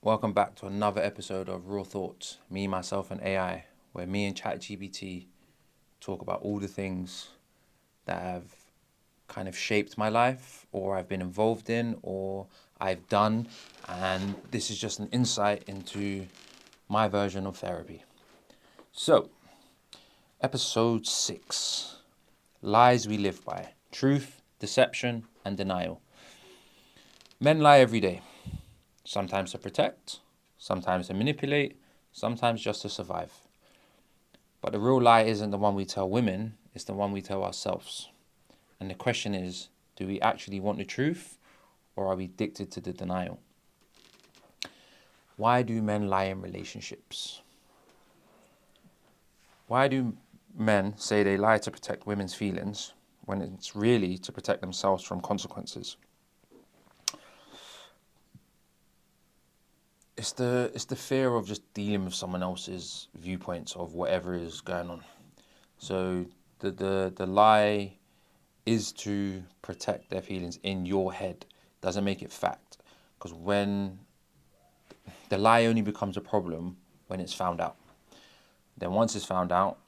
Welcome back to another episode of Real Thoughts, me, myself, and AI, where me and ChatGPT talk about all the things that have kind of shaped my life, or I've been involved in, or I've done. And this is just an insight into my version of therapy. So, episode 6 Lies We Live By Truth, Deception, and Denial. Men lie every day, sometimes to protect, sometimes to manipulate, sometimes just to survive. But the real lie isn't the one we tell women, it's the one we tell ourselves. And the question is, do we actually want the truth, or are we addicted to the denial? Why do men lie in relationships? Why do men say they lie to protect women's feelings when it's really to protect themselves from consequences? It's the fear of just dealing with someone else's viewpoints of whatever is going on. So the lie is to protect their feelings in your head. Doesn't make it fact. Because when the lie only becomes a problem when it's found out. Then once it's found out,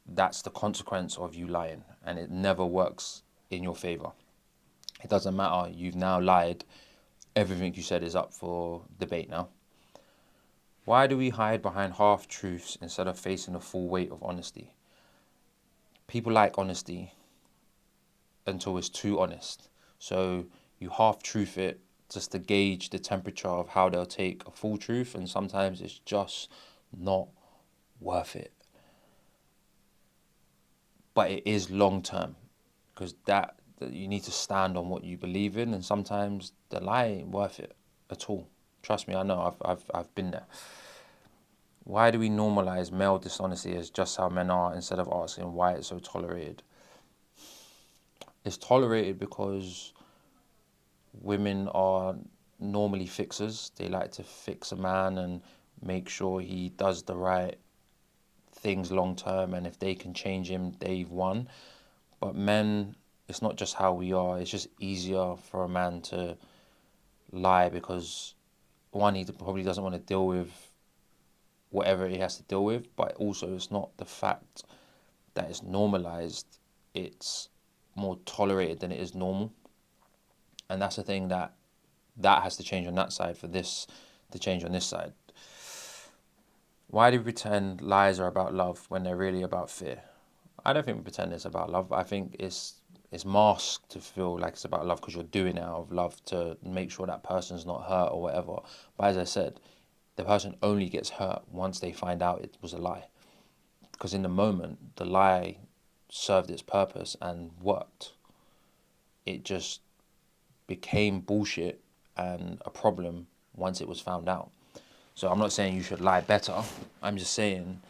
that's the consequence of you lying, and it never works in your favor. It doesn't matter. You've now lied. Everything you said is up for debate now. Why do we hide behind half truths instead of facing the full weight of honesty? People like honesty until it's too honest. So you half truth it just to gauge the temperature of how they'll take a full truth, and sometimes it's just not worth it. But it is long term, because that you need to stand on what you believe in, and sometimes the lie ain't worth it at all. Trust me, I know. I've been there. Why do we normalize male dishonesty as just how men are instead of asking why it's so tolerated? It's tolerated because women are normally fixers. They like to fix a man and make sure he does the right things long term, and if they can change him, they've won. But men, it's not just how we are, it's just easier for a man to lie because one, he probably doesn't want to deal with whatever he has to deal with, but also it's not the fact that it's normalized, it's more tolerated than it is normal. And that's the thing that has to change on that side for this to change on this side. Why do we pretend lies are about love when they're really about fear? I don't think we pretend it's about love. I think it's masked to feel like it's about love because you're doing it out of love to make sure that person's not hurt or whatever. But as I said, the person only gets hurt once they find out it was a lie. Because in the moment, the lie served its purpose and worked. It just became bullshit and a problem once it was found out. So I'm not saying you should lie better. I'm just saying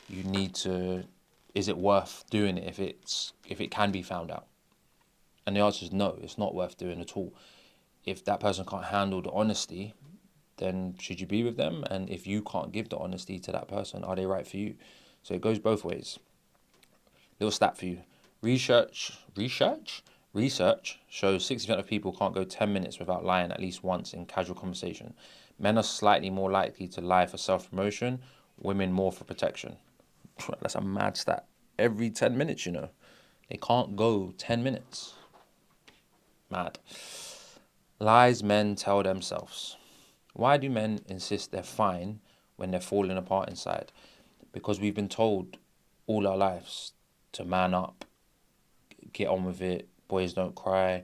you need to. Is it worth doing it if it can be found out? And the answer is no. It's not worth doing at all. If that person can't handle the honesty, then should you be with them? And if you can't give the honesty to that person, are they right for you? So it goes both ways. Little stat for you. Research shows 60% of people can't go 10 minutes without lying at least once in casual conversation. Men are slightly more likely to lie for self-promotion, women more for protection. That's a mad stat. Every 10 minutes, They can't go 10 minutes. Mad. Lies men tell themselves. Why do men insist they're fine when they're falling apart inside? Because we've been told all our lives to man up, get on with it, boys don't cry.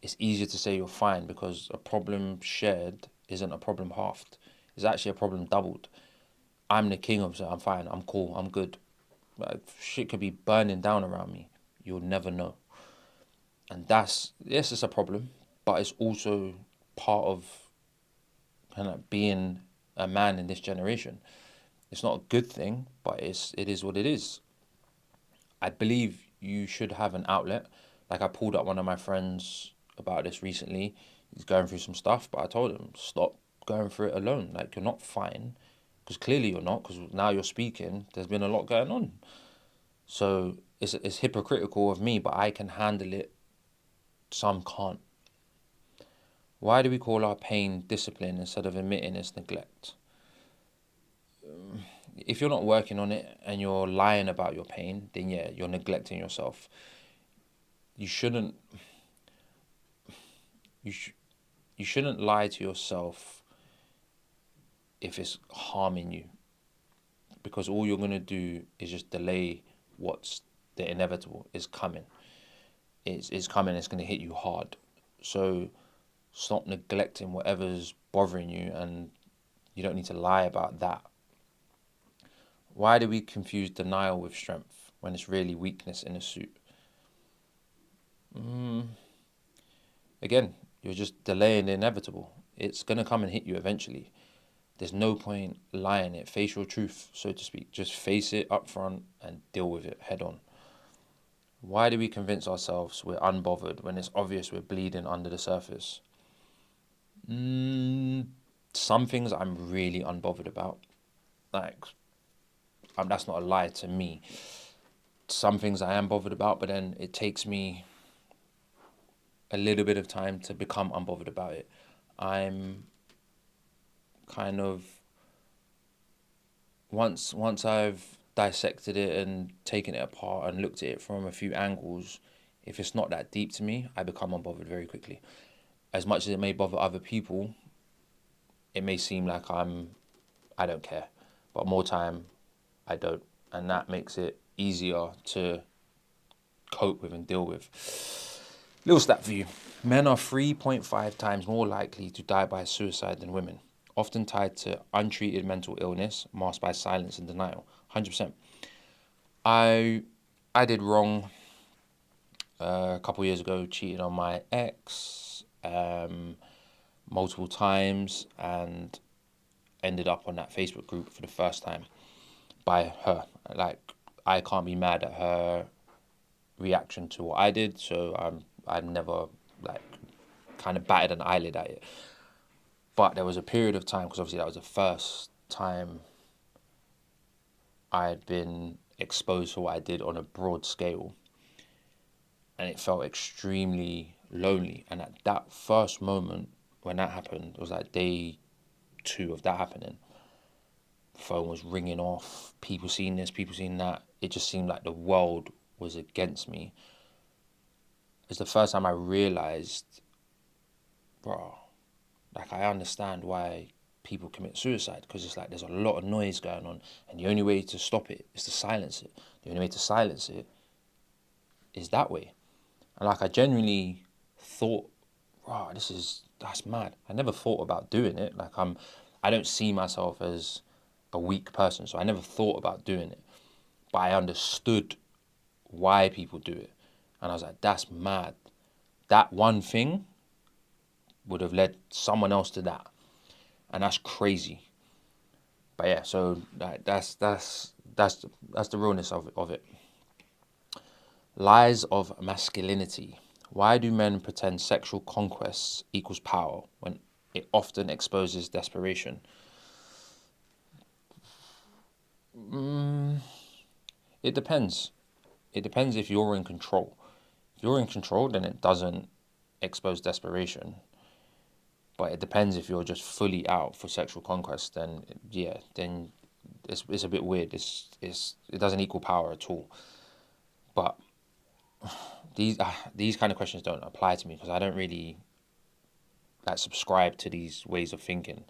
It's easier to say you're fine because a problem shared isn't a problem halved. It's actually a problem doubled. I'm the king of it. I'm fine. I'm cool. I'm good. Like, shit could be burning down around me. You'll never know. And yes, it's a problem, but it's also part of kind of being a man in this generation. It's not a good thing, but it is what it is. I believe you should have an outlet. Like I pulled up one of my friends about this recently. He's going through some stuff, but I told him, stop going through it alone. Like, you're not fine, because clearly you're not, because now you're speaking, there's been a lot going on. So it's hypocritical of me, but I can handle it. Some can't. Why do we call our pain discipline instead of admitting it's neglect? If you're not working on it and you're lying about your pain, then yeah, you're neglecting yourself. You shouldn't you sh- you shouldn't lie to yourself if it's harming you, because all you're gonna do is just delay what's the inevitable is coming. It's coming. It's gonna hit you hard. So stop neglecting whatever's bothering you, and you don't need to lie about that. Why do we confuse denial with strength when it's really weakness in a suit? Again, you're just delaying the inevitable. It's gonna come and hit you eventually. There's no point lying it. Face your truth, so to speak. Just face it up front and deal with it head on. Why do we convince ourselves we're unbothered when it's obvious we're bleeding under the surface? Some things I'm really unbothered about. Like, that's not a lie to me. Some things I am bothered about, but then it takes me a little bit of time to become unbothered about it. I'm kind of once I've dissected it and taken it apart and looked at it from a few angles, if it's not that deep to me, I become unbothered very quickly. As much as it may bother other people, it may seem like I don't care, but more time I don't, and that makes it easier to cope with and deal with. Little stat for you. Men are 3.5 times more likely to die by suicide than women, often tied to untreated mental illness masked by silence and denial. 100%. I did wrong a couple years ago, cheated on my ex multiple times, and ended up on that Facebook group for the first time by her. Like, I can't be mad at her reaction to what I did, so I never like kind of batted an eyelid at it. But there was a period of time, because obviously that was the first time I had been exposed to what I did on a broad scale, and it felt extremely lonely. And at that first moment when that happened, it was like day 2 of that happening. The phone was ringing off, people seeing this, people seeing that. It just seemed like the world was against me. It's the first time I realized, bro, like, I understand why people commit suicide, because it's like there's a lot of noise going on, and the only way to stop it is to silence it. The only way to silence it is that way. And like, I genuinely thought, wow, that's mad. I never thought about doing it. Like, I don't see myself as a weak person, so I never thought about doing it. But I understood why people do it, and I was like, that's mad. That one thing would have led someone else to that, and that's crazy. But yeah, so that's the realness of it. Lies of masculinity. Why do men pretend sexual conquest equals power when it often exposes desperation? It depends. It depends if you're in control. If you're in control, then it doesn't expose desperation. But it depends if you're just fully out for sexual conquest. Then yeah, then it's a bit weird. It doesn't equal power at all. But these kind of questions don't apply to me, because I don't really like subscribe to these ways of thinking.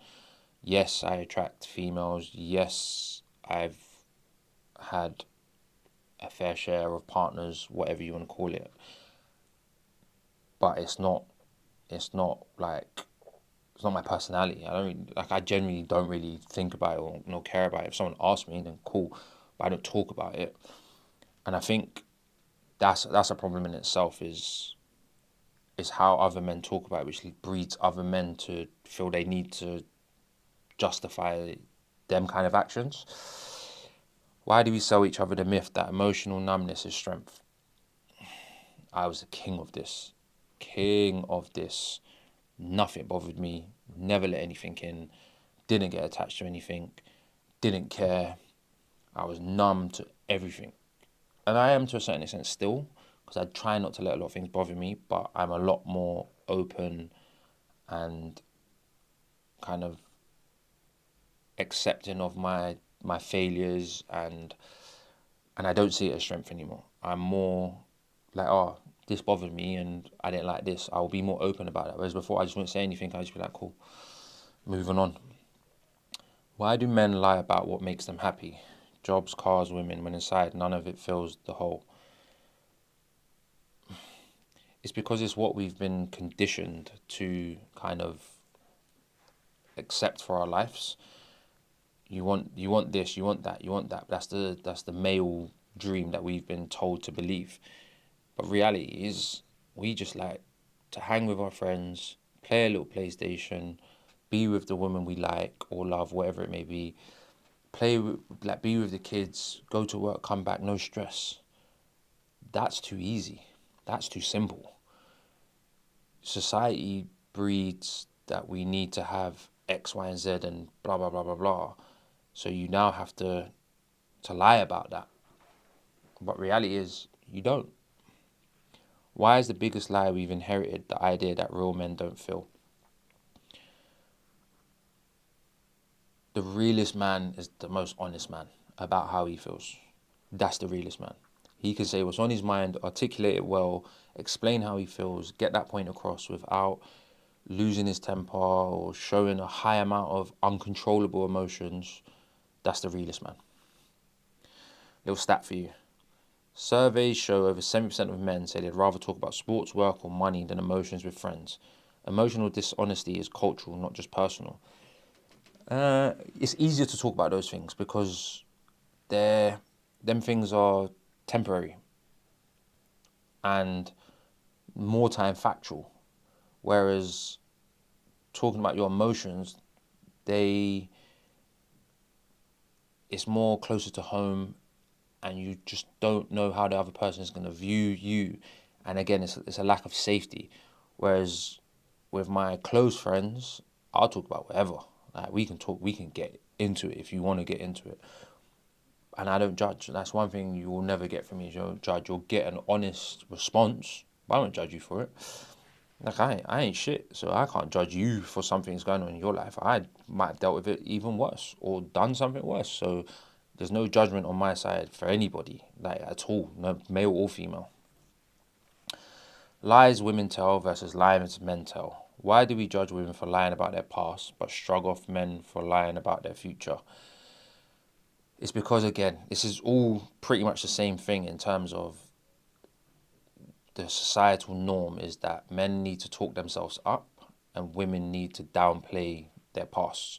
Yes, I attract females. Yes, I've had a fair share of partners, whatever you want to call it. But it's not like, it's not my personality. I genuinely don't really think about it or nor care about it. If someone asks me, then cool, but I don't talk about it. And I think that's a problem in itself, is how other men talk about it, which breeds other men to feel they need to justify them kind of actions. Why do we sell each other the myth that emotional numbness is strength? I was the king of this. King of this. Nothing bothered me. Never let anything in. Didn't get attached to anything. Didn't care. I was numb to everything. And I am to a certain extent still, because I try not to let a lot of things bother me, but I'm a lot more open and kind of accepting of my failures, and I don't see it as strength anymore. I'm more like, oh, this bothered me and I didn't like this. I'll be more open about it. Whereas before I just wouldn't say anything. I'd just be like, cool, moving on. Why do men lie about what makes them happy? Jobs, cars, women, when inside none of it fills the hole. It's because it's what we've been conditioned to kind of accept for our lives. You want this, you want that, you want that. That's the male dream that we've been told to believe. But reality is we just like to hang with our friends, play a little PlayStation, be with the woman we like or love, whatever it may be. Be with the kids, go to work, come back, no stress. That's too easy. That's too simple. Society breeds that we need to have X, Y, and Z and blah blah blah blah blah. So you now have to lie about that. But reality is you don't. Why is the biggest lie we've inherited the idea that real men don't feel? The realest man is the most honest man about how he feels. That's the realest man. He can say what's on his mind, articulate it well, explain how he feels, get that point across without losing his temper or showing a high amount of uncontrollable emotions. That's the realest man. Little stat for you. Surveys show over 70% of men say they'd rather talk about sports, work, or money than emotions with friends. Emotional dishonesty is cultural, not just personal. It's easier to talk about those things because them things are temporary and more time factual. Whereas talking about your emotions, it's more closer to home, and you just don't know how the other person is going to view you. And again, it's a lack of safety. Whereas with my close friends, I'll talk about whatever. Like we can get into it if you want to get into it. And I don't judge. That's one thing you will never get from me. You don't judge. You'll get an honest response, but I won't judge you for it. Like I ain't shit, so I can't judge you for something that's going on in your life. I might have dealt with it even worse or done something worse. So there's no judgment on my side for anybody, like at all, no male or female. Lies women tell versus lies men tell. Why do we judge women for lying about their past, but shrug off men for lying about their future? It's because, again, this is all pretty much the same thing in terms of the societal norm is that men need to talk themselves up and women need to downplay their pasts.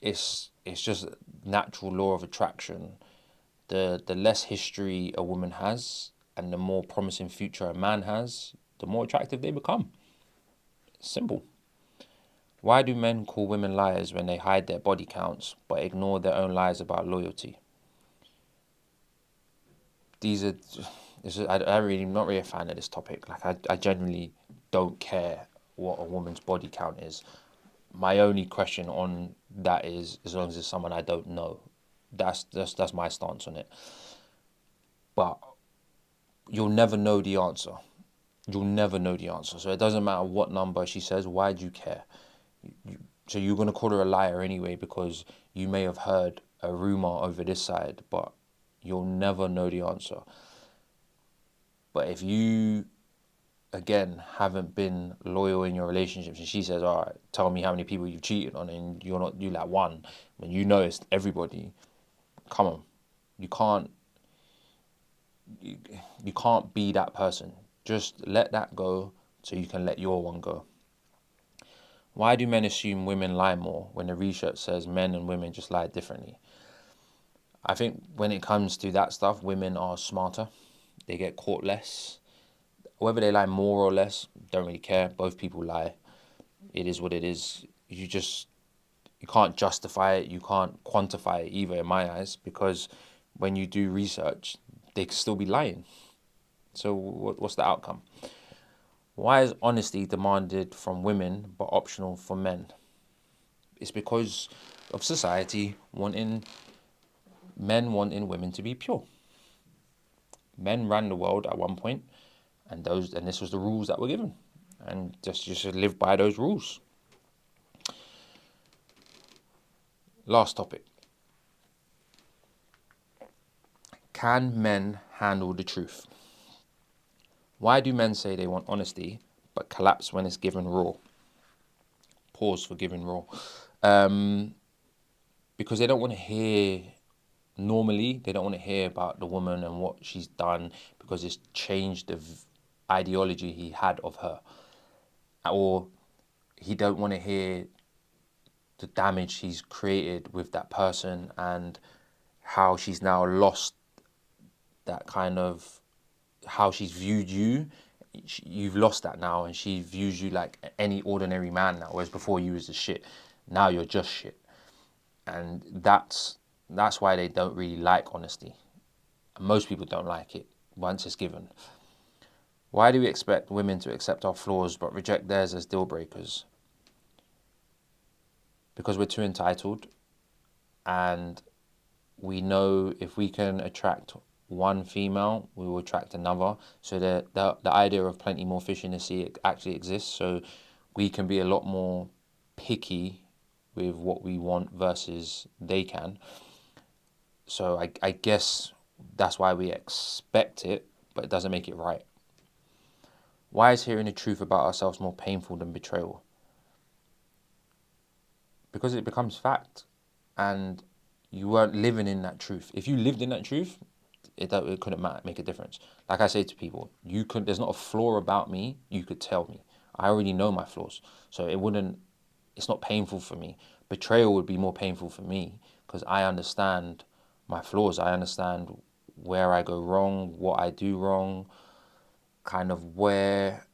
It's just natural law of attraction. The less history a woman has and the more promising future a man has, the more attractive they become. Simple. Why do men call women liars when they hide their body counts but ignore their own lies about loyalty? These are, I'm not really a fan of this topic. Like I genuinely don't care what a woman's body count is. My only question on that is, as long as it's someone I don't know, that's my stance on it. But you'll never know the answer. You'll never know the answer. So it doesn't matter what number she says. Why do you care? So you're gonna call her a liar anyway because you may have heard a rumor over this side, but you'll never know the answer. But if you, again, haven't been loyal in your relationships, and she says, "All right, tell me how many people you've cheated on," and you like one, when you know it's everybody. Come on, you can't you, you can't be that person. Just let that go so you can let your one go. Why do men assume women lie more when the research says men and women just lie differently? I think when it comes to that stuff, women are smarter. They get caught less. Whether they lie more or less, don't really care. Both people lie. It is what it is. You can't justify it. You can't quantify it either in my eyes because when you do research, they could still be lying. So what's the outcome? Why is honesty demanded from women but optional for men? It's because of society wanting women to be pure. Men ran the world at one point, and this was the rules that were given. and just live by those rules. Last topic. Can men handle the truth? Why do men say they want honesty but collapse when it's given raw? Pause for giving raw. Because they don't want to hear, normally, they don't want to hear about the woman and what she's done because it's changed the ideology he had of her. Or he don't want to hear the damage he's created with that person and how she's now lost that kind of, how she's viewed you. You've lost that now, and she views you like any ordinary man now, whereas before you was the shit. Now you're just shit. And that's why they don't really like honesty. And most people don't like it once it's given. Why do we expect women to accept our flaws but reject theirs as deal breakers? Because we're too entitled, and we know if we can attract one female, we will attract another. So the idea of plenty more fish in the sea actually exists. So we can be a lot more picky with what we want versus they can. So I guess that's why we expect it, but it doesn't make it right. Why is hearing the truth about ourselves more painful than betrayal? Because it becomes fact, and you weren't living in that truth. If you lived in that truth, it couldn't make a difference. Like I say to people, there's not a flaw about me you could tell me. I already know my flaws, so it's not painful for me. Betrayal would be more painful for me because I understand my flaws. I understand where I go wrong, what I do wrong, kind of where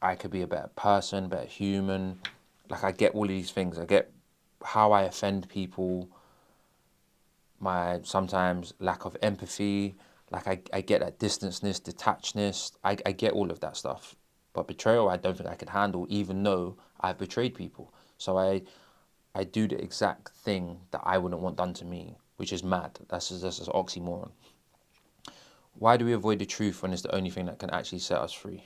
I could be a better person, better human. Like I get all of these things. I get how I offend people, my sometimes lack of empathy. Like I get that distanceness, detachedness. I get all of that stuff. But betrayal, I don't think I could handle, even though I've betrayed people. So I do the exact thing that I wouldn't want done to me, which is mad. That's just an oxymoron. Why do we avoid the truth when it's the only thing that can actually set us free?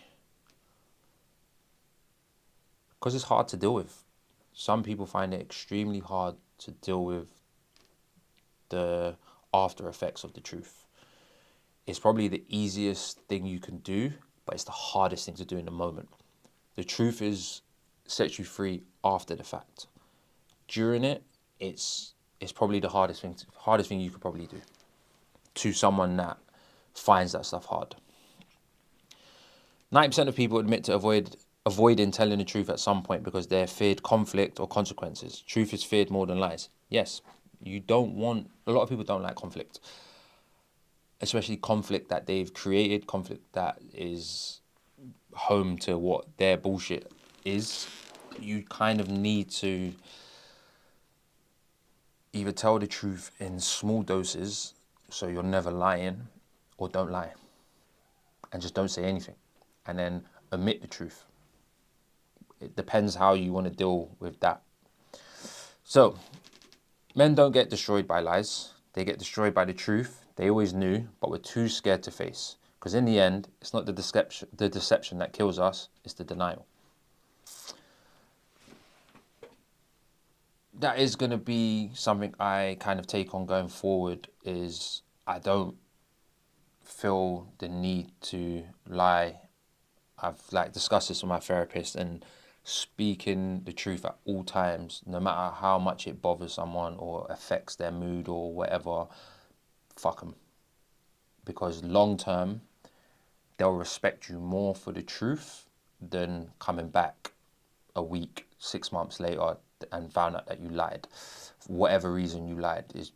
Because it's hard to deal with. Some people find it extremely hard to deal with the after effects of the truth. It's probably the easiest thing you can do, but it's the hardest thing to do in the moment. The truth sets you free after the fact. During it, it's probably the hardest thing you could probably do to someone that finds that stuff hard. 90% of people admit to avoiding telling the truth at some point because they're feared conflict or consequences. Truth is feared more than lies. Yes, a lot of people don't like conflict, especially conflict that they've created, conflict that is home to what their bullshit is. You kind of need to either tell the truth in small doses so you're never lying, or don't lie and just don't say anything and then omit the truth. It depends how you want to deal with that. So men don't get destroyed by lies. They get destroyed by the truth they always knew, but were too scared to face. Because in the end, it's not the deception that kills us, it's the denial. That is going to be something I kind of take on going forward, is I don't feel the need to lie. I've discussed this with my therapist, and speaking the truth at all times, no matter how much it bothers someone or affects their mood or whatever, fuck them. Because long term, they'll respect you more for the truth than coming back a week, 6 months later and found out that you lied. For whatever reason you lied, it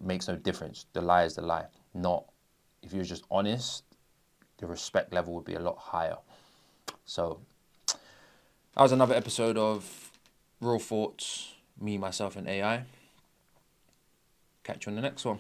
makes no difference. The lie is the lie. Not, if you're just honest, the respect level would be a lot higher. So that was another episode of Real Thoughts, me, myself, and AI. Catch you on the next one.